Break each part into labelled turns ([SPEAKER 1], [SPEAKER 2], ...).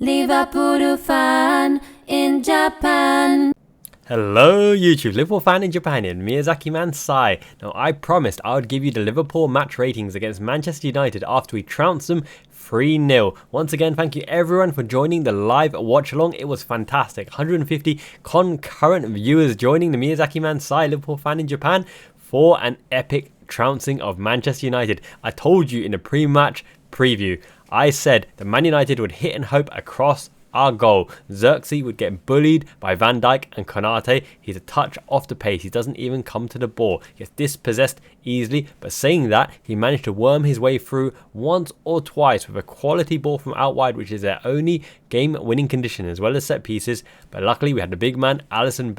[SPEAKER 1] Liverpool fan in Japan.
[SPEAKER 2] Hello YouTube, Liverpool fan in Japan and Miyazaki man Sai. Now I promised I would give you the Liverpool match ratings against Manchester United after we trounced them 3-0. Once again, thank you everyone for joining the live watch along. It was fantastic. 150 concurrent viewers joining the Miyazaki man Sai, Liverpool fan in Japan, for an epic trouncing of Manchester United. I told you in the pre-match preview, I said that Man United would hit and hope across our goal. Xerxes would get bullied by Van Dijk and Konate. He's a touch off the pace. He doesn't even come to the ball. He gets dispossessed easily, but saying that, he managed to worm his way through once or twice with a quality ball from out wide, which is their only game-winning condition, as well as set pieces. But luckily, we had the big man, Alisson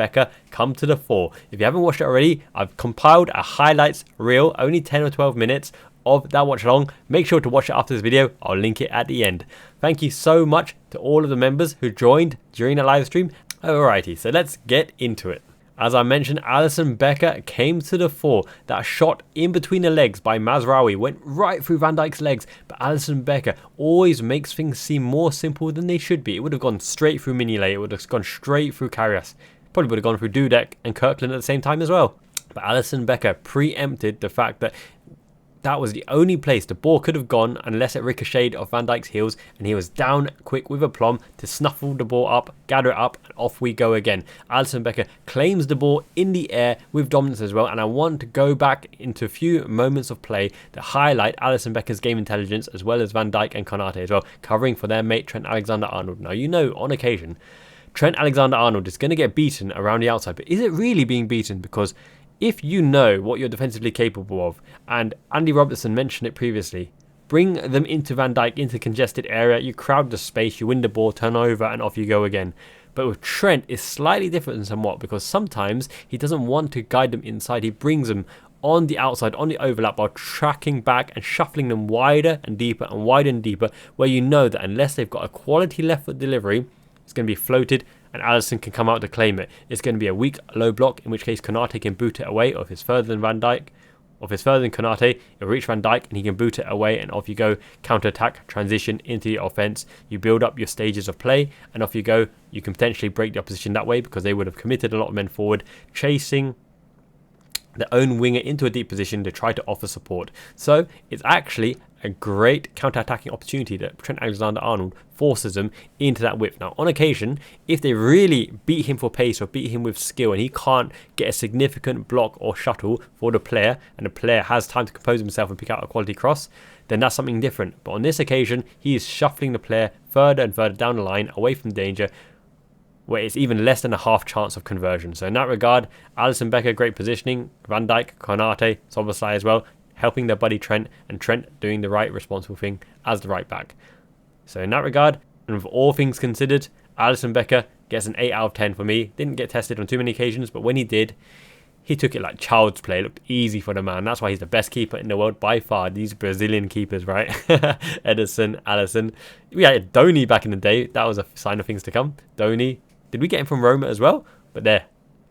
[SPEAKER 2] come to the fore. If you haven't watched it already, I've compiled a highlights reel, only 10 or 12 minutes, of that watch along. Make sure to watch it after this video. I'll link it at the end. Thank you so much to all of the members who joined during the live stream. Alrighty, so let's get into it. As I mentioned, Alisson came to the fore. That shot in between the legs by Mazraoui went right through Van Dijk's legs, but Alisson always makes things seem more simple than they should be. It would have gone straight through Mignolet. It would have gone straight through Karius. Probably would have gone through Dudek and Kirkland at the same time as well. But Alisson preempted the fact that that was the only place the ball could have gone unless it ricocheted off Van Dijk's heels, and he was down quick with aplomb to snuffle the ball up, gather it up, and off we go again. Alisson claims the ball in the air with dominance as well, and I want to go back into a few moments of play that highlight Alisson game intelligence as well as Van Dijk and Konate as well, covering for their mate Trent Alexander-Arnold. Now, you know, on occasion, Trent Alexander-Arnold is going to get beaten around the outside, but is it really being beaten? Because if you know what you're defensively capable of, and Andy Robertson mentioned it previously, bring them into Van Dijk, into congested area, you crowd the space, you win the ball, turn over, and off you go again. But with Trent, it's slightly different somewhat, because sometimes he doesn't want to guide them inside. He brings them on the outside, on the overlap, while tracking back and shuffling them wider and deeper and wider and deeper, where you know that unless they've got a quality left foot delivery, it's going to be floated and Alisson can come out to claim it. It's going to be a weak low block, in which case Konate can boot it away, or if it's further than Van Dijk, or if it's further than Konate, it'll reach Van Dijk and he can boot it away, and off you go, counter-attack, transition into the offense. You build up your stages of play and off you go. You can potentially break the opposition that way because they would have committed a lot of men forward, chasing their own winger into a deep position to try to offer support. So it's actually a great counter-attacking opportunity that Trent Alexander-Arnold forces them into that width. Now, on occasion, if they really beat him for pace or beat him with skill and he can't get a significant block or shuttle for the player, and the player has time to compose himself and pick out a quality cross, then that's something different. But on this occasion, he is shuffling the player further and further down the line, away from danger, where it's even less than a half chance of conversion. So in that regard, Alisson great positioning, Van Dijk, Konate, Szoboszlai as well, helping their buddy Trent, and Trent doing the right responsible thing as the right back. So in that regard, and with all things considered, Alisson gets an 8 out of 10 for me. Didn't get tested on too many occasions, but when he did, he took it like child's play. It looked easy for the man. That's why he's the best keeper in the world by far. These Brazilian keepers, right? Ederson, Alisson. We had Doni back in the day. That was a sign of things to come. Doni. Did we get him from Roma as well? But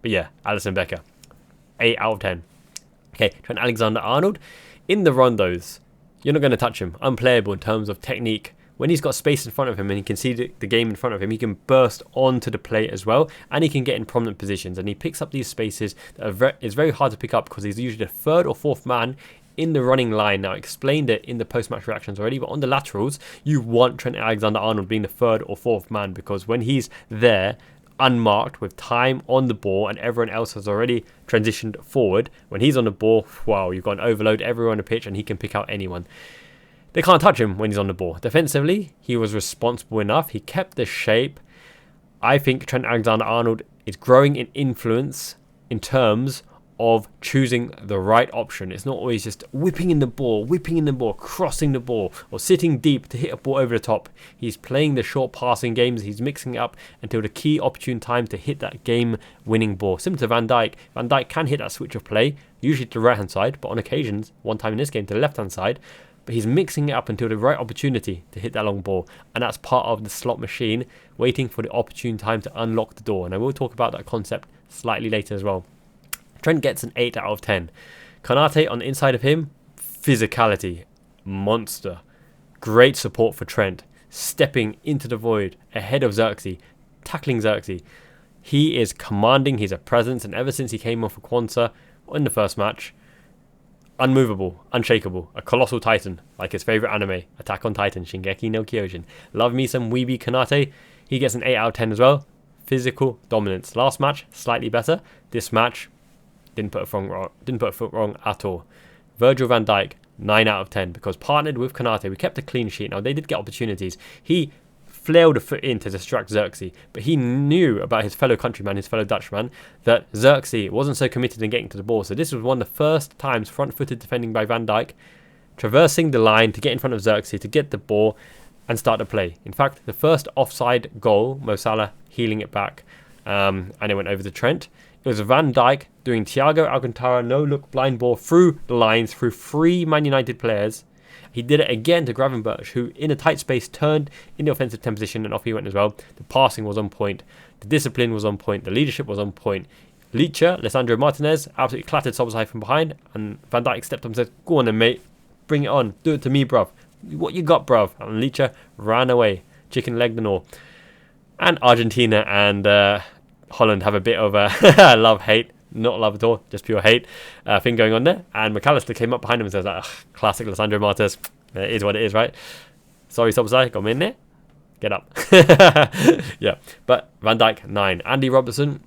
[SPEAKER 2] yeah, Alisson 8 out of 10. Okay, Trent Alexander-Arnold. In the rondos, you're not going to touch him. Unplayable in terms of technique. When he's got space in front of him and he can see the game in front of him, he can burst onto the play as well, and he can get in prominent positions, and he picks up these spaces that it's very hard to pick up because he's usually the third or fourth man in the running line. Now, I explained it in the post-match reactions already, but on the laterals, you want Trent Alexander-Arnold being the third or fourth man, because when he's there, unmarked, with time on the ball, and everyone else has already transitioned forward, when he's on the ball, wow, you've got an overload everywhere on the pitch, and he can pick out anyone. They can't touch him when he's on the ball. Defensively, he was responsible enough. He kept the shape. I think Trent Alexander-Arnold is growing in influence in terms of choosing the right option. It's not always just whipping in the ball, crossing the ball, or sitting deep to hit a ball over the top. He's playing the short passing games. He's mixing it up until the key opportune time to hit that game-winning ball. Similar to Van Dijk. Van Dijk can hit that switch of play, usually to the right-hand side, but on occasions, one time in this game, to the left-hand side. But he's mixing it up until the right opportunity to hit that long ball. And that's part of the slot machine, waiting for the opportune time to unlock the door. And I will talk about that concept slightly later as well. Trent gets an 8 out of 10. Konate on the inside of him, physicality, monster. Great support for Trent. stepping into the void ahead of Xerxes, tackling Xerxes. He is commanding, he's a presence, and ever since he came off for Kwanzaa in the first match, unmovable, unshakable, a colossal titan, like his favourite anime, Attack on Titan, Shingeki no Kyojin. Love me some Weeby Konate. He gets an 8 out of 10 as well. Physical dominance. Last match, slightly better. This match, didn't put a foot wrong at all. Virgil van Dijk, 9 out of 10, because partnered with Konate, we kept a clean sheet. Now, they did get opportunities. He flailed a foot in to distract Xerxes, but he knew about his fellow countryman, his fellow Dutchman, that Xerxes wasn't so committed in getting to the ball. So this was one of the first times front-footed defending by Van Dijk, traversing the line to get in front of Xerxes, to get the ball and start the play. In fact, the first offside goal, Mo Salah healing it back, and it went over to Trent. It was Van Dijk doing Thiago Alcantara no-look blind ball through the lines, through 3 Man United players. He did it again to Gravenberch, who in a tight space turned in the offensive 10 position, and off he went as well. The passing was on point. The discipline was on point. The leadership was on point. Leacher, Lisandro Martinez, absolutely clattered Szoboszlai from behind, and Van Dijk stepped up and said, "Go on then, mate. Bring it on. Do it to me, bruv. What you got, bruv?" And Leacher ran away. Chicken legged and all. And Argentina and Holland have a bit of a love-hate. Not love at all, just pure hate thing going on there. And McAllister came up behind him and says, like, classic Lisandro Martinez. It is what it is, right? Sorry, Szoboszlai, got me in there. Get up. Yeah, but Van Dijk, 9. Andy Robertson,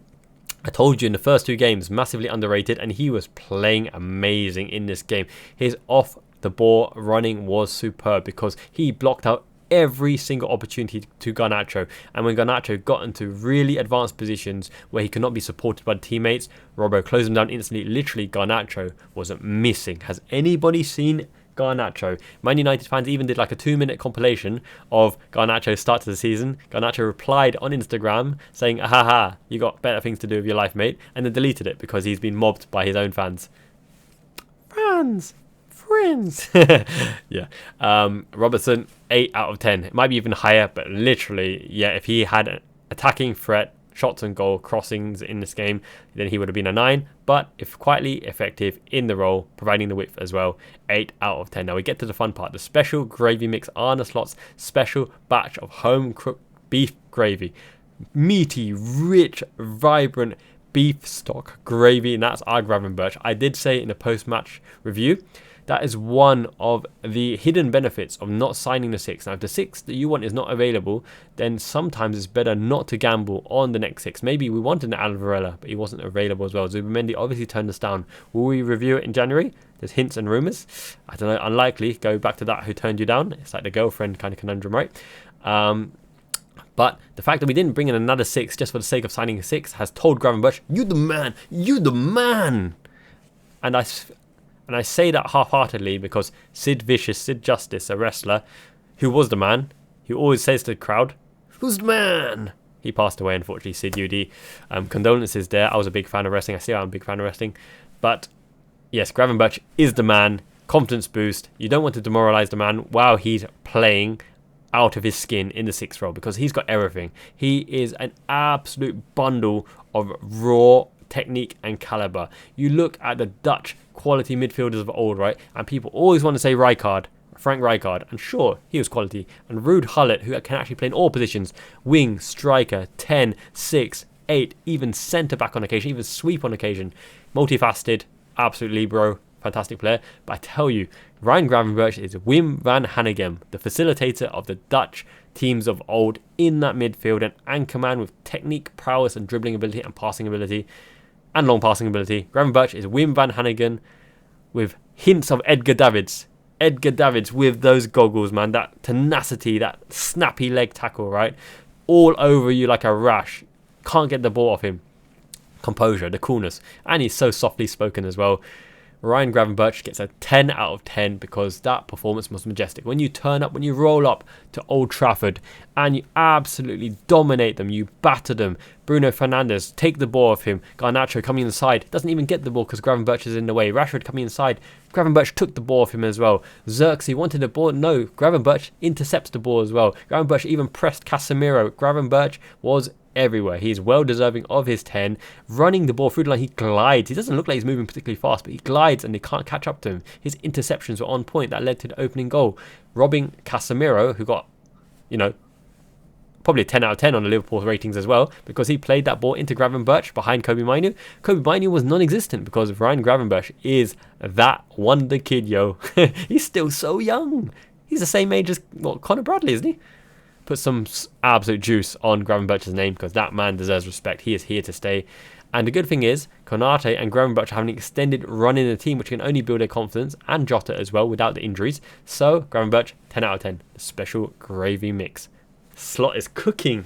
[SPEAKER 2] I told you in the first 2 games, massively underrated, and he was playing amazing in this game. His off-the-ball running was superb because he blocked out every single opportunity to Garnacho, and when Garnacho got into really advanced positions where he could not be supported by the teammates, Robbo closed him down instantly. Literally, Garnacho wasn't missing. Has anybody seen Garnacho? Man United fans even did like a 2-minute compilation of Garnacho's start to the season. Garnacho replied on Instagram saying, "Ahaha, you got better things to do with your life, mate," and then deleted it because he's been mobbed by his own fans. Friends. Yeah. Robertson, 8 out of 10. It might be even higher, but literally, yeah, if he had an attacking threat, shots on goal, crossings in this game, then he would have been a 9. But if quietly effective in the role, providing the width as well, 8 out of 10. Now we get to the fun part. The special gravy mix, Arne Slot's special batch of home cooked beef gravy. Meaty, rich, vibrant beef stock gravy, and that's our Gravenberch. I did say in the post-match review, that is one of the hidden benefits of not signing the 6. Now, if the 6 that you want is not available, then sometimes it's better not to gamble on the next 6. Maybe we wanted an Alvarella, but he wasn't available as well. Zubimendi obviously turned us down. Will we review it in January? There's hints and rumours. I don't know, unlikely. Go back to that who turned you down. It's like the girlfriend kind of conundrum, right? But the fact that we didn't bring in another 6 just for the sake of signing a 6 has told Gravenberch, "You the man, you the man." And I say that half-heartedly because Sid Vicious, Sid Justice, a wrestler who was the man, who always says to the crowd, "Who's the man?" He passed away, unfortunately, Sid UD. Condolences there. I was a big fan of wrestling. I still am a big fan of wrestling. But yes, Gravenberch is the man. Confidence boost. You don't want to demoralise the man while he's playing out of his skin in the 6th role because he's got everything. He is an absolute bundle of raw technique and caliber. You look at the Dutch quality midfielders of old, right? And people always want to say Rijkaard, Frank Rijkaard, and sure, he was quality. And Ruud Gullit, who can actually play in all positions, wing, striker, 10, 6, 8, even centre-back on occasion, even sweep on occasion. Multifaceted, absolute libero, fantastic player. But I tell you, Ryan Gravenberch is Wim van Hanegem, the facilitator of the Dutch teams of old in that midfield, an anchorman with technique, prowess and dribbling ability and passing ability and long passing ability. Gravenberch is Wim van Hanegem with hints of Edgar Davids. Edgar Davids with those goggles, man. That tenacity, that snappy leg tackle, right? All over you like a rash. Can't get the ball off him. Composure, the coolness. And he's so softly spoken as well. Ryan Gravenberch gets a 10 out of 10 because that performance was majestic. When you turn up, when you roll up to Old Trafford and you absolutely dominate them, you batter them. Bruno Fernandes, take the ball off him. Garnacho coming inside, doesn't even get the ball because Gravenberch is in the way. Rashford coming inside, Gravenberch took the ball off him as well. Xerxes wanted the ball, no, Gravenberch intercepts the ball as well. Gravenberch even pressed Casemiro. Gravenberch was everywhere. He's well deserving of his 10. Running the ball through the line, he glides. He doesn't look like he's moving particularly fast, but he glides and they can't catch up to him. His interceptions were on point. That led to the opening goal. Robbing Casemiro, who got, you know, probably a 10 out of 10 on the Liverpool ratings as well, because he played that ball into Gravenberch behind Kobe Mainoo. Kobe Mainoo was non-existent because Ryan Gravenberch is that wonder kid, yo. He's still so young. He's the same age as Connor Bradley, isn't he? Put some absolute juice on Gravenberch's name, because that man deserves respect. He is here to stay. And the good thing is, Konate and Gravenberch are having an extended run in the team, which can only build their confidence, and Jota as well, without the injuries. So, Gravenberch, 10 out of 10. The special gravy mix. Slot is cooking.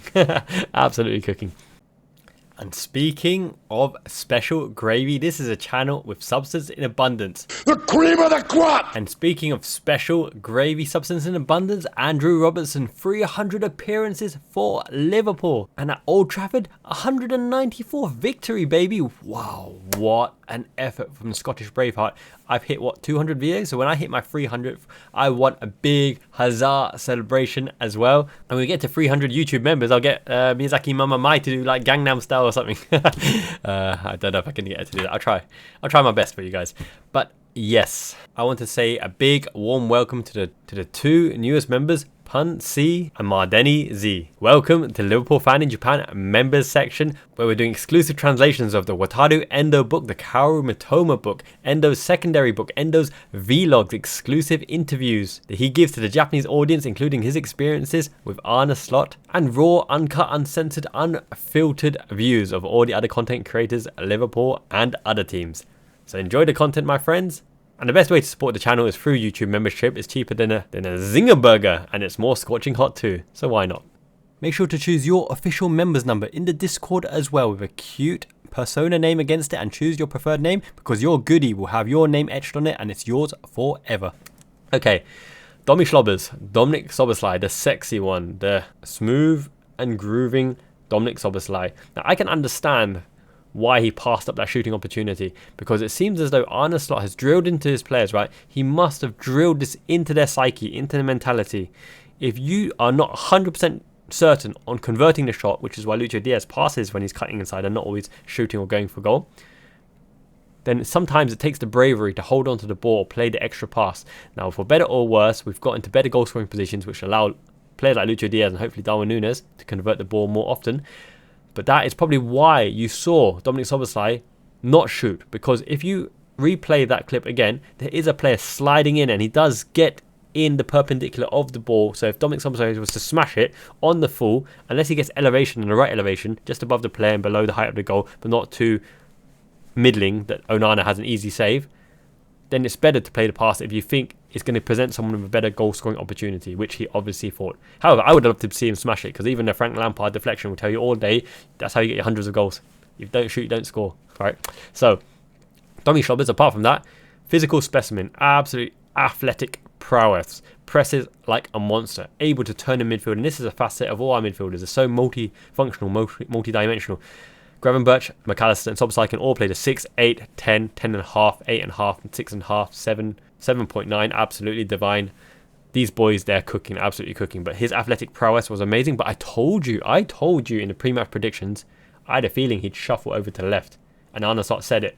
[SPEAKER 2] Absolutely cooking. And speaking of special gravy, this is a channel with substance in abundance.
[SPEAKER 3] The cream of the crop!
[SPEAKER 2] And speaking of special gravy substance in abundance, Andrew Robertson, 300 appearances for Liverpool. And at Old Trafford, 194th victory, baby. Wow, what an effort from the Scottish Braveheart. I've hit, 200 videos? So when I hit my 300th, I want a big huzzah celebration as well. And when we get to 300 YouTube members, I'll get Miyazaki Mama Mai to do like Gangnam Style or something. I don't know if I can get her to do that. I'll try my best for you guys. But yes, I want to say a big warm welcome to the two newest members, Pun C and Mardeni Z. Welcome to Liverpool Fan in Japan members section, where we're doing exclusive translations of the Wataru Endo book, the Kaoru Mitoma book, Endo's secondary book, Endo's vlogs, exclusive interviews that he gives to the Japanese audience, including his experiences with Arne Slot, and raw, uncut, uncensored, unfiltered views of all the other content creators, Liverpool and other teams. So enjoy the content, my friends. And the best way to support the channel is through YouTube membership. It's cheaper than a Zinger burger, and it's more scorching hot too, so why not? Make sure to choose your official members number in the Discord as well, with a cute persona name against it, and choose your preferred name, because your goodie will have your name etched on it and it's yours forever. Okay, Dominic Szoboszlai, the sexy one, the smooth and grooving Dominic Szoboszlai. Now I can understand why he passed up that shooting opportunity, because it seems as though Arne Slot has drilled into his players, right? He must have drilled this into their psyche, into their mentality. If you are not 100% certain on converting the shot, which is why Luis Diaz passes when he's cutting inside and not always shooting or going for goal, then sometimes it takes the bravery to hold on to the ball, play the extra pass. Now, for better or worse, we've got into better goal scoring positions, which allow players like Luis Diaz and hopefully Darwin Núñez to convert the ball more often. But that is probably why you saw Dominic Szoboszlai not shoot, because if you replay that clip again, there is a player sliding in and he does get in the perpendicular of the ball. So if Dominic Szoboszlai was to smash it on the full, unless he gets elevation in the right elevation, just above the player and below the height of the goal, but not too middling that Onana has an easy save, then it's better to play the pass if you think it's going to present someone with a better goal scoring opportunity, which he obviously thought. However, I would love to see him smash it, because even the Frank Lampard deflection will tell you all day that's how you get your hundreds of goals. If you don't shoot, you don't score, right? So Dominic Szoboszlai, apart from that, physical specimen, absolute athletic prowess, presses like a monster, able to turn in midfield, and this is a facet of all our midfielders. They're so multi-functional, multi-dimensional. Gravenberch, McAllister and Szoboszlai can all play the 6, 8, 10, 10.5, 8.5, and 6.5, 7, 7.9, absolutely divine. These boys, they're cooking, absolutely cooking. But his athletic prowess was amazing. But I told you in the pre-match predictions, I had a feeling he'd shuffle over to the left. And Arne Slot said it.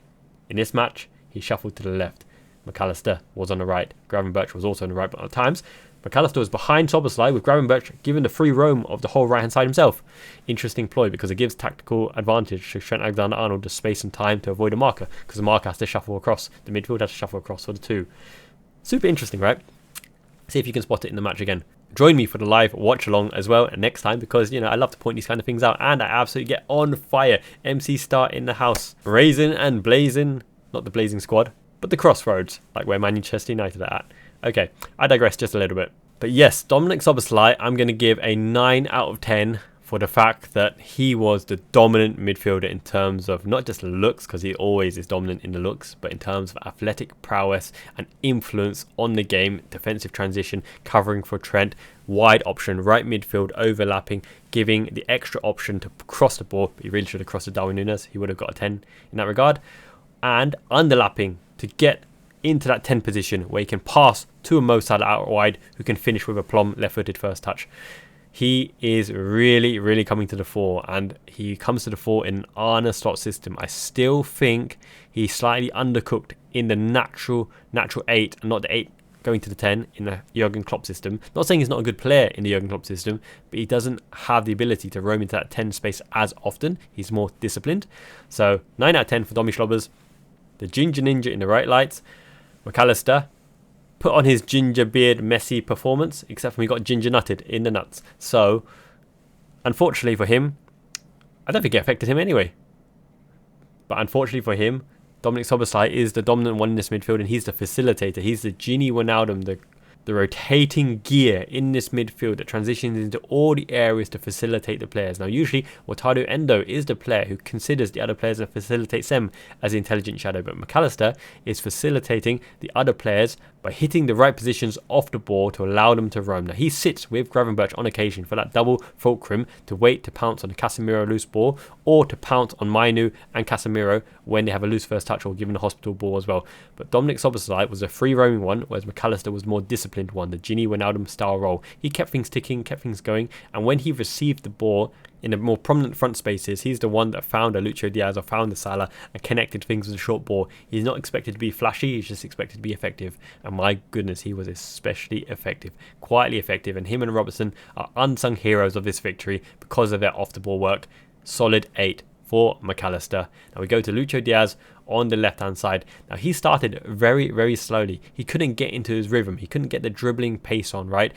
[SPEAKER 2] In this match, he shuffled to the left. McAllister was on the right. Gravenberch was also on the right, but at times McAllister was behind Szoboszlai, with Gravenberch given the free roam of the whole right-hand side himself. Interesting ploy, because it gives tactical advantage to Trent Alexander-Arnold the space and time to avoid a marker, because the marker has to shuffle across. The midfield has to shuffle across for the two. Super interesting, right? See if you can spot it in the match again. Join me for the live watch-along as well next time, because, I love to point these kind of things out, and I absolutely get on fire. MC Star in the house. Raising and blazing, not the blazing squad, but the crossroads, like where Manchester United are at. Okay, I digress just a little bit. But yes, Dominic Szoboszlai, I'm going to give a 9 out of 10 for the fact that he was the dominant midfielder in terms of not just looks, because he always is dominant in the looks, but in terms of athletic prowess and influence on the game, defensive transition, covering for Trent, wide option, right midfield, overlapping, giving the extra option to cross the ball. He really should have crossed to Darwin Núñez. He would have got a 10 in that regard. And underlapping to get into that 10 position where he can pass to a Mo Salah out wide, who can finish with a plumb left-footed first touch. He is really, really coming to the fore, and he comes to the fore in an Arne Slot system. I still think he's slightly undercooked in the natural 8, and not the 8 going to the 10 in a Jurgen Klopp system. Not saying he's not a good player in the Jurgen Klopp system, but he doesn't have the ability to roam into that 10 space as often. He's more disciplined. So 9 out of 10 for Domi Schlobbers. The Ginger Ninja in the right lights. McAllister put on his ginger beard messy performance, except when he got ginger nutted in the nuts. So unfortunately for him, I don't think it affected him anyway. But unfortunately for him, Dominic Szoboszlai is the dominant one in this midfield, and he's the facilitator. He's the Gini Wijnaldum, the rotating gear in this midfield that transitions into all the areas to facilitate the players. Now, usually, Wataru Endo is the player who considers the other players and facilitates them as the intelligent shadow, but McAllister is facilitating the other players by hitting the right positions off the ball to allow them to roam. Now, he sits with Gravenberch on occasion for that double fulcrum to wait to pounce on the Casemiro loose ball, or to pounce on Mainu and Casemiro when they have a loose first touch or given a hospital ball as well. But Dominic Szoboszlai was a free roaming one, whereas McAllister was more disciplined one, the Gini Wijnaldum style role. He kept things ticking, kept things going, and when he received the ball in the more prominent front spaces, he's the one that found a Luis Diaz or found a Salah and connected things with a short ball. He's not expected to be flashy, he's just expected to be effective. And my goodness, he was especially effective, quietly effective. And him and Robertson are unsung heroes of this victory because of their off-the-ball work. Solid 8 for McAllister. Now we go to Luis Diaz on the left-hand side. Now he started very, very slowly. He couldn't get into his rhythm. He couldn't get the dribbling pace on, right?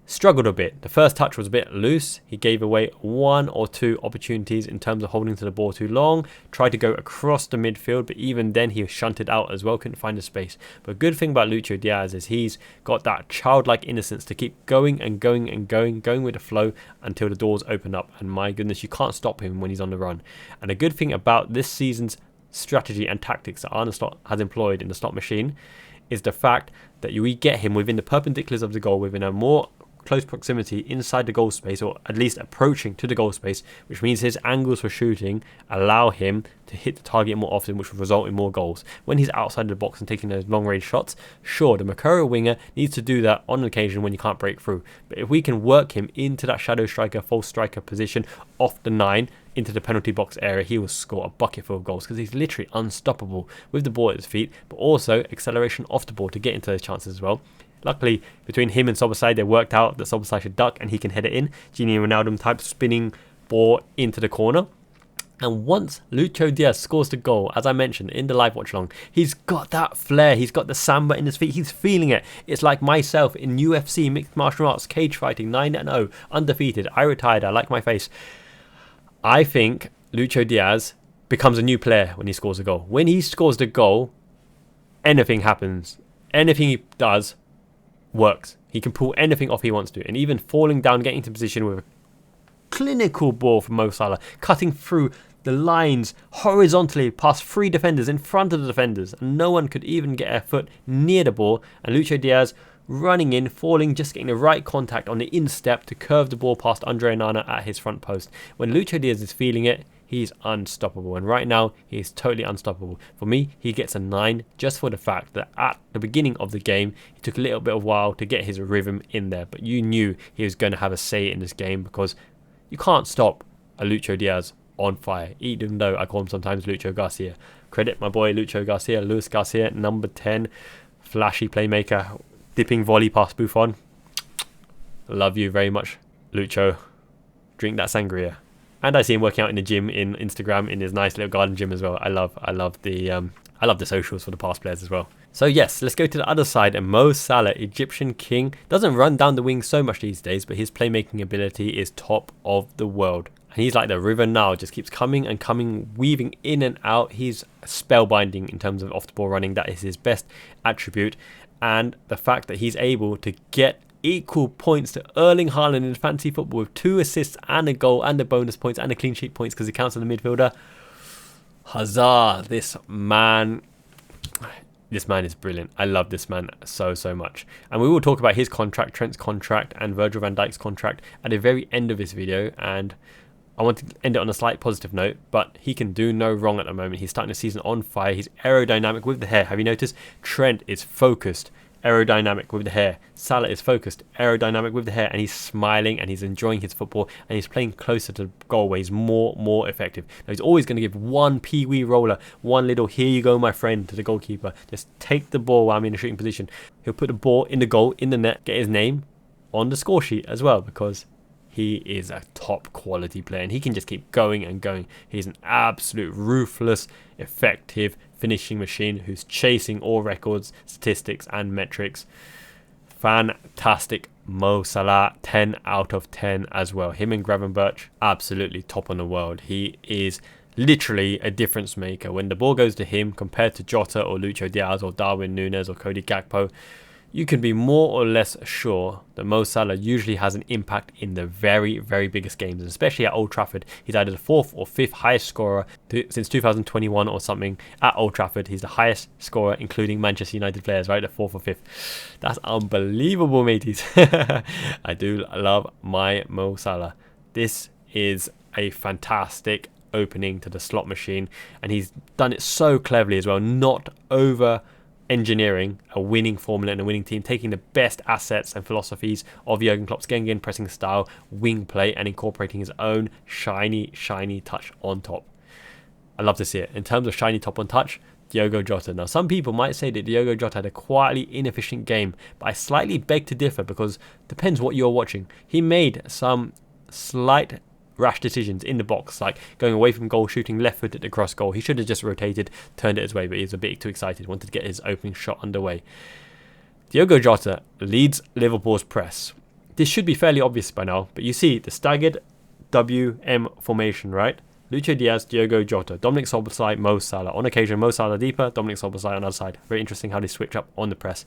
[SPEAKER 2] Struggled a bit. The first touch was a bit loose. He gave away 1 or 2 opportunities in terms of holding to the ball too long. Tried to go across the midfield, but even then he was shunted out as well. Couldn't find a space. But good thing about Luis Diaz is he's got that childlike innocence to keep going and going and going with the flow until the doors open up. And my goodness, you can't stop him when he's on the run. And a good thing about this season's strategy and tactics that Arne Slot has employed in the slot machine is the fact that we get him within the perpendiculars of the goal, within a more close proximity inside the goal space, or at least approaching to the goal space, which means his angles for shooting allow him to hit the target more often, which will result in more goals. When he's outside the box and taking those long range shots, sure, the Mercurial winger needs to do that on occasion when you can't break through, but if we can work him into that shadow striker, false striker position off the 9 into the penalty box area, he will score a bucket full of goals because he's literally unstoppable with the ball at his feet, but also acceleration off the ball to get into those chances as well. Luckily, between him and Szoboszlai, they worked out that Szoboszlai should duck and he can head it in. Gini Wijnaldum type spinning ball into the corner. And once Luis Diaz scores the goal, as I mentioned in the live watch along, he's got that flair, he's got the samba in his feet, he's feeling it. It's like myself in UFC, mixed martial arts, cage fighting, 9-0, undefeated, I retired, I like my face. I think Luis Diaz becomes a new player when he scores a goal. When he scores the goal, anything happens. Anything he does works. He can pull anything off he wants to, and even falling down, getting into position with a clinical ball from Mo Salah, cutting through the lines horizontally past 3 defenders in front of the defenders, and no one could even get a foot near the ball, and Luis Diaz running in, falling, just getting the right contact on the instep to curve the ball past Andre Onana at his front post. When Luis Diaz is feeling it, he's unstoppable, and right now he is totally unstoppable. For me, he gets a 9 just for the fact that at the beginning of the game he took a little bit of a while to get his rhythm in there, but you knew he was going to have a say in this game because you can't stop a Luis Diaz on fire, even though I call him sometimes Lucho Garcia. Credit my boy Lucho Garcia, Luis Garcia, number 10, flashy playmaker, dipping volley past Buffon. Love you very much, Lucho. Drink that sangria. And I see him working out in the gym in Instagram, in his nice little garden gym as well. I love the socials for the past players as well. So yes, let's go to the other side. And Mo Salah, Egyptian king, doesn't run down the wing so much these days, but his playmaking ability is top of the world. And he's like the river now, just keeps coming and coming, weaving in and out. He's spellbinding in terms of off-the-ball running. That is his best attribute. And the fact that he's able to get equal points to Erling Haaland in fantasy football with 2 assists and a goal and the bonus points and the clean sheet points because he counts on the midfielder. Huzzah! This man is brilliant. I love this man so much. And we will talk about his contract, Trent's contract and Virgil van Dijk's contract at the very end of this video, and I want to end it on a slight positive note, but he can do no wrong at the moment. He's starting the season on fire. He's aerodynamic with the hair. Have you noticed? Trent is focused aerodynamic with the hair. Salah is focused, aerodynamic with the hair, and he's smiling and he's enjoying his football and he's playing closer to the goal where he's more effective. Now he's always going to give one pee-wee roller, one little here you go my friend to the goalkeeper. Just take the ball while I'm in a shooting position. He'll put the ball in the goal, in the net, get his name on the score sheet as well because he is a top quality player and he can just keep going and going. He's an absolute ruthless, effective finishing machine who's chasing all records, statistics and metrics. Fantastic Mo Salah, 10 out of 10 as well. Him and Gravenberch, absolutely top on the world. He is literally a difference maker. When the ball goes to him compared to Jota or Luis Diaz or Darwin Núñez or Cody Gakpo, you can be more or less sure that Mo Salah usually has an impact in the very biggest games, and especially at Old Trafford. He's either the 4th or 5th highest scorer since 2021 or something at Old Trafford. He's the highest scorer, including Manchester United players, right? The 4th or 5th. That's unbelievable, mateys. I do love my Mo Salah. This is a fantastic opening to the slot machine, and he's done it so cleverly as well, not over engineering a winning formula and a winning team, taking the best assets and philosophies of Jurgen Klopp's Gengen pressing style, wing play, and incorporating his own shiny touch on top. I love to see it. In terms of shiny top on touch, Diogo Jota. Now, some people might say that Diogo Jota had a quietly inefficient game, but I slightly beg to differ because it depends what you're watching. He made some slight rash decisions in the box, like going away from goal, shooting left foot at the cross goal. He should have just rotated, turned it his way, but he was a bit too excited, wanted to get his opening shot underway. Diogo Jota leads Liverpool's press. This should be fairly obvious by now, but you see the staggered WM formation, right? Luis Diaz, Diogo Jota, Dominic Szoboszlai, Mo Salah. On occasion, Mo Salah deeper, Dominic Szoboszlai on the other side. Very interesting how they switch up on the press.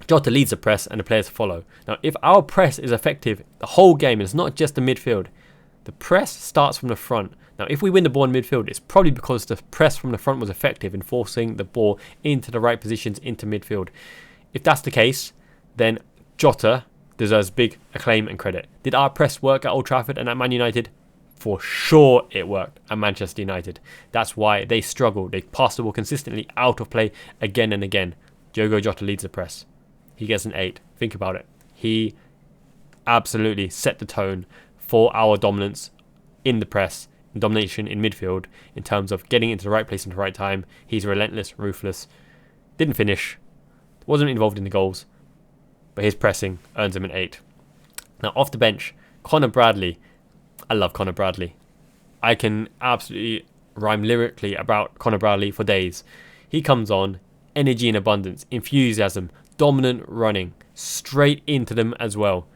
[SPEAKER 2] Jota leads the press and the players follow. Now, if our press is effective the whole game, it's not just the midfield. The press starts from the front. Now, if we win the ball in midfield, it's probably because the press from the front was effective in forcing the ball into the right positions into midfield. If that's the case, then Jota deserves big acclaim and credit. Did our press work at Old Trafford and at Man United? For sure it worked at Manchester United. That's why they struggled. They passed the ball consistently out of play again and again. Diogo Jota leads the press. He gets an 8. Think about it. He absolutely set the tone for our dominance in the press, domination in midfield, in terms of getting into the right place at the right time. He's relentless, ruthless. Didn't finish. Wasn't involved in the goals. But his pressing earns him an 8. Now, off the bench, Conor Bradley. I love Conor Bradley. I can absolutely rhyme lyrically about Conor Bradley for days. He comes on, energy in abundance, enthusiasm, dominant running, straight into them as well.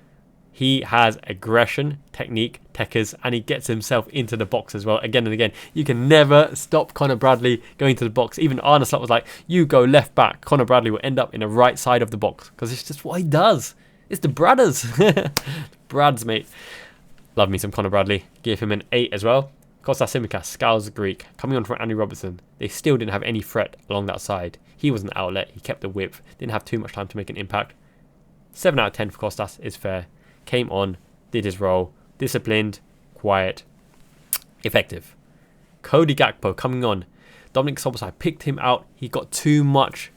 [SPEAKER 2] He has aggression, technique, techers, and he gets himself into the box as well again and again. You can never stop Conor Bradley going to the box. Even Arne Slot was like, you go left back, Conor Bradley will end up in the right side of the box because it's just what he does. It's the brothers. Brads, mate. Love me some Conor Bradley. Give him an 8 as well. Kostas Tsimikas, Scouse Greek, coming on from Andy Robertson. They still didn't have any threat along that side. He was an outlet. He kept the width. Didn't have too much time to make an impact. 7 out of 10 for Kostas is fair. Came on, did his role. Disciplined, quiet, effective. Cody Gakpo coming on. Dominic Szoboszlai picked him out. He got too much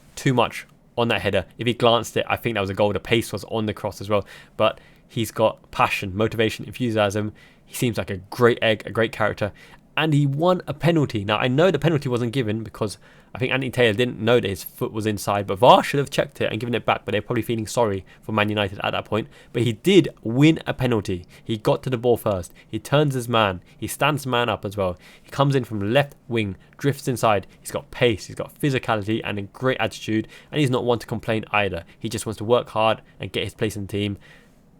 [SPEAKER 2] on that header. If he glanced it, I think that was a goal. The pace was on the cross as well. But he's got passion, motivation, enthusiasm. He seems like a great egg, a great character. And he won a penalty. Now, I know the penalty wasn't given because I think Anthony Taylor didn't know that his foot was inside. But VAR should have checked it and given it back. But they're probably feeling sorry for Man United at that point. But he did win a penalty. He got to the ball first. He turns his man. He stands man up as well. He comes in from the left wing, drifts inside. He's got pace. He's got physicality and a great attitude. And he's not one to complain either. He just wants to work hard and get his place in the team.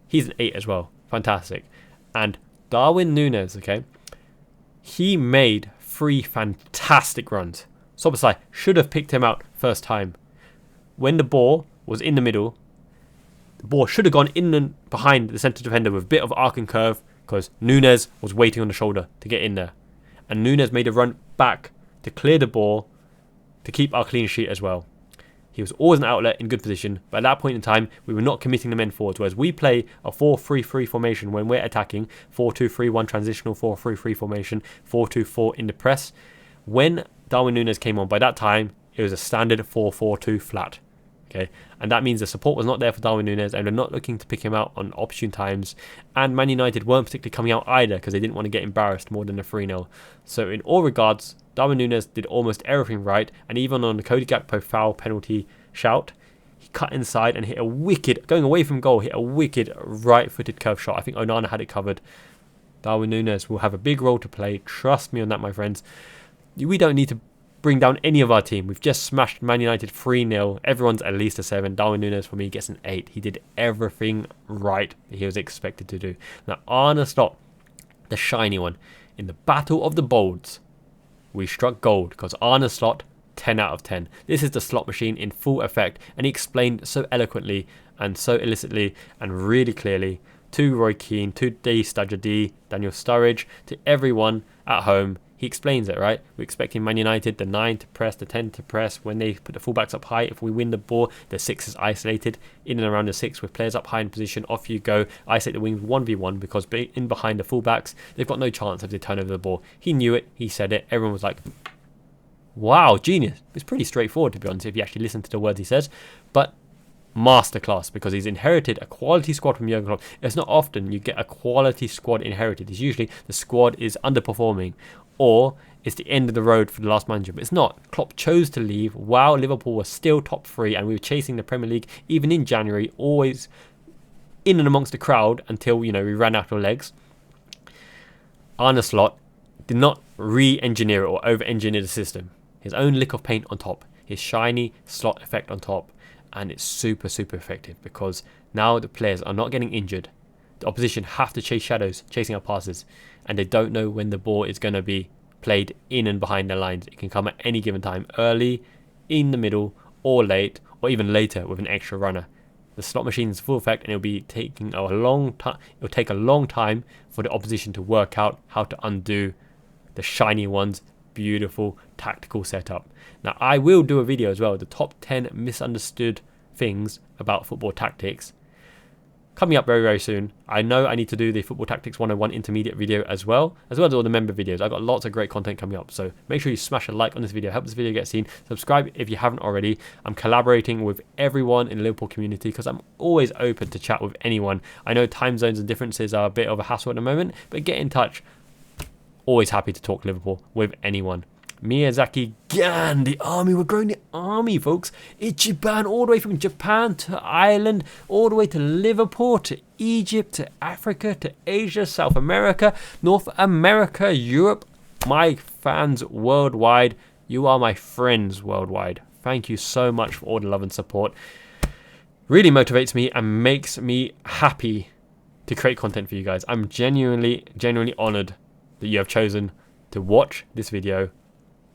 [SPEAKER 2] He's an 8 as well. Fantastic. And Darwin Núñez, okay? He made 3 fantastic runs. Szoboszlai should have picked him out first time. When the ball was in the middle, the ball should have gone in and behind the centre defender with a bit of arc and curve because Núñez was waiting on the shoulder to get in there. And Núñez made a run back to clear the ball to keep our clean sheet as well. He was always an outlet in good position, but at that point in time, we were not committing the men forwards, whereas we play a 4-3-3 formation when we're attacking, 4-2-3-1 transitional, 4-3-3 formation, 4-2-4 in the press. When Darwin Núñez came on, by that time, it was a standard 4-4-2 flat. Okay, and that means the support was not there for Darwin Núñez, and they're not looking to pick him out on opportune times. And Man United weren't particularly coming out either because they didn't want to get embarrassed more than a 3-0. So in all regards, Darwin Núñez did almost everything right, and even on the Cody Gakpo foul penalty shout, he cut inside and hit a wicked, going away from goal, hit a wicked right-footed curve shot. I think Onana had it covered. Darwin Núñez will have a big role to play. Trust me on that, my friends. We don't need to bring down any of our team. We've just smashed Man United 3-0. Everyone's at least a 7. Darwin Núñez for me gets an 8. He did everything right that he was expected to do. Now Arne Slot, the shiny one, in the Battle of the Bolds, we struck gold because Arne Slot, 10 out of 10. This is the slot machine in full effect, and he explained so eloquently and so illicitly and really clearly to Roy Keane, to D. Stadger D, Daniel Sturridge, to everyone at home. He explains it, right? We're expecting Man United, the 9 to press, the 10 to press. When they put the fullbacks up high, if we win the ball, the 6 is isolated in and around the 6 with players up high in position. Off you go. Isolate the wings 1v1 because in behind the fullbacks, they've got no chance if they turn over the ball. He knew it. He said it. Everyone was like, wow, genius. It's pretty straightforward, to be honest, if you actually listen to the words he says. But masterclass, because he's inherited a quality squad from Jurgen Klopp. It's not often you get a quality squad inherited. It's usually the squad is underperforming, or it's the end of the road for the last manager. But it's not. Klopp chose to leave while Liverpool was still top 3 and we were chasing the Premier League even in January, always in and amongst the crowd until, we ran out of legs. Arne Slot did not re-engineer it or over-engineer the system. His own lick of paint on top, his shiny slot effect on top, and it's super, super effective because now the players are not getting injured. The opposition have to chase shadows, chasing our passes, and they don't know when the ball is going to be played in and behind the lines. It can come at any given time, early, in the middle, or late, or even later with an extra runner. The slot machine is full effect, and it'll be taking a long time. It'll take a long time for the opposition to work out how to undo the shiny one's beautiful tactical setup. Now, I will do a video as well, the top 10 misunderstood things about football tactics, coming up very, very soon. I know I need to do the Football Tactics 101 intermediate video as well as all the member videos. I've got lots of great content coming up, so make sure you smash a like on this video, help this video get seen, subscribe if you haven't already. I'm collaborating with everyone in the Liverpool community because I'm always open to chat with anyone. I know time zones and differences are a bit of a hassle at the moment, but get in touch. Always happy to talk Liverpool with anyone. Miyazaki Gan, the army. We're growing the army, folks. Ichiban, all the way from Japan to Ireland, all the way to Liverpool, to Egypt, to Africa, to Asia, South America, North America, Europe. My fans worldwide, you are my friends worldwide. Thank you so much for all the love and support. Really motivates me and makes me happy to create content for you guys. I'm genuinely honoured that you have chosen to watch this video.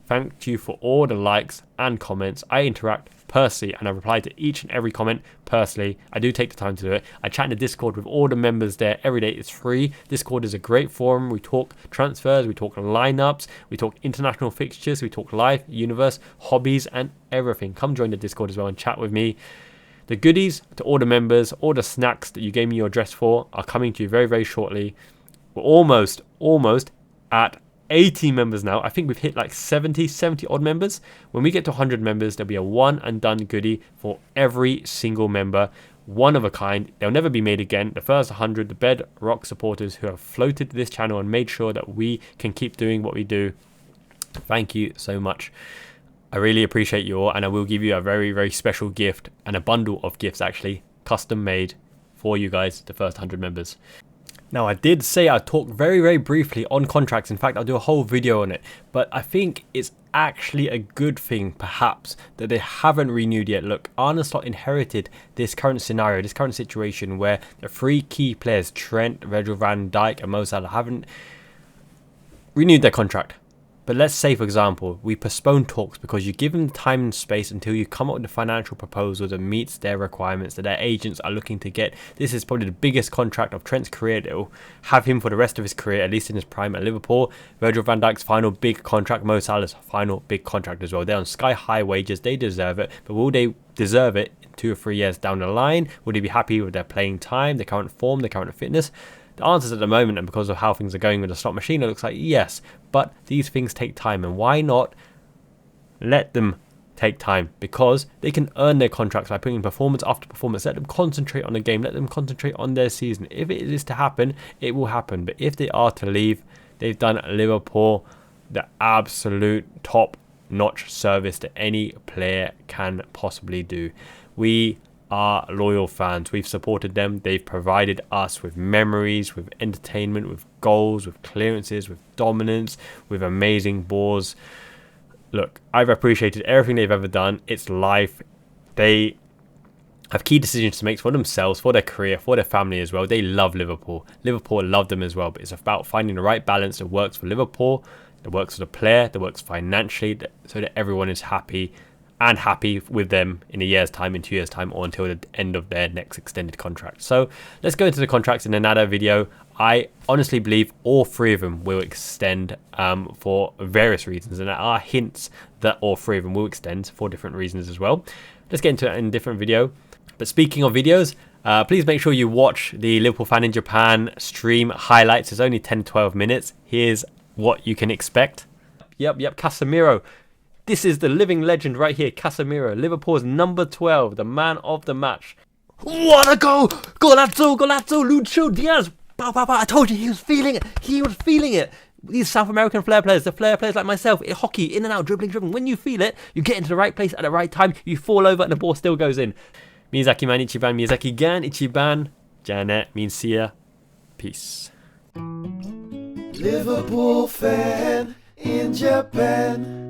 [SPEAKER 2] Thank you for all the likes and comments. I interact personally and I reply to each and every comment personally. I do take the time to do it. I chat in the Discord with all the members there every day. It's free. Discord is a great forum. We talk transfers, we talk lineups, we talk international fixtures, we talk life, universe, hobbies and everything. Come join the Discord as well and chat with me. The goodies to all the members, all the snacks that you gave me your address for are coming to you very, very shortly. We're almost at 80 members now. I think we've hit like 70 odd members. When we get to 100 members, there'll be a one and done goodie for every single member. One of a kind. They'll never be made again. The first 100, the bedrock supporters who have floated this channel and made sure that we can keep doing what we do. Thank you so much. I really appreciate you all, and I will give you a very, very special gift and a bundle of gifts actually, custom made for you guys, the first 100 members. Now, I did say I'd talk very, very briefly on contracts. In fact, I'll do a whole video on it. But I think it's actually a good thing, perhaps, that they haven't renewed yet. Look, Arne Slot inherited this current scenario, this current situation where the 3 key players, Trent, Virgil van Dijk and Mo Salah, haven't renewed their contract. But let's say, for example, we postpone talks because you give them time and space until you come up with a financial proposal that meets their requirements, that their agents are looking to get. This is probably the biggest contract of Trent's career that will have him for the rest of his career, at least in his prime at Liverpool. Virgil van Dijk's final big contract, Mo Salah's final big contract as well. They're on sky-high wages. They deserve it. But will they deserve it 2 or 3 years down the line? Will they be happy with their playing time, their current form, their current fitness? The answers at the moment, and because of how things are going with the slot machine, it looks like yes, but these things take time, and why not let them take time, because they can earn their contracts by putting performance after performance. Let them concentrate on the game, let them concentrate on their season. If it is to happen, it will happen. But if they are to leave, they've done Liverpool the absolute top-notch service that any player can possibly do. We are loyal fans. We've supported them. They've provided us with memories, with entertainment, with goals, with clearances, with dominance, with amazing balls. Look, I've appreciated everything they've ever done. It's life. They have key decisions to make for themselves, for their career, for their family as well. They love Liverpool. Liverpool love them as well. But it's about finding the right balance that works for Liverpool, that works for the player, that works financially, so that everyone is happy and happy with them in a year's time, in 2 years' time, or until the end of their next extended contract. So let's go into the contracts in another video. I honestly believe all three of them will extend for various reasons, and there are hints that all three of them will extend for different reasons as well. Let's get into it in a different video. But speaking of videos, please make sure you watch the Liverpool Fan in Japan stream highlights. It's only 10-12 minutes. Here's what you can expect. Yep, Casemiro. This is the living legend right here, Casemiro. Liverpool's number 12, the man of the match. What a goal! Golazo, Luis Diaz. Pow, pow, pow. I told you he was feeling it. He was feeling it. These South American flair players, the flair players like myself, in hockey, in and out, dribbling. When you feel it, you get into the right place at the right time, you fall over and the ball still goes in. Miyazaki man Ichiban, Miyazaki gan Ichiban, Janet Minsia. Peace.
[SPEAKER 4] Liverpool fan in Japan.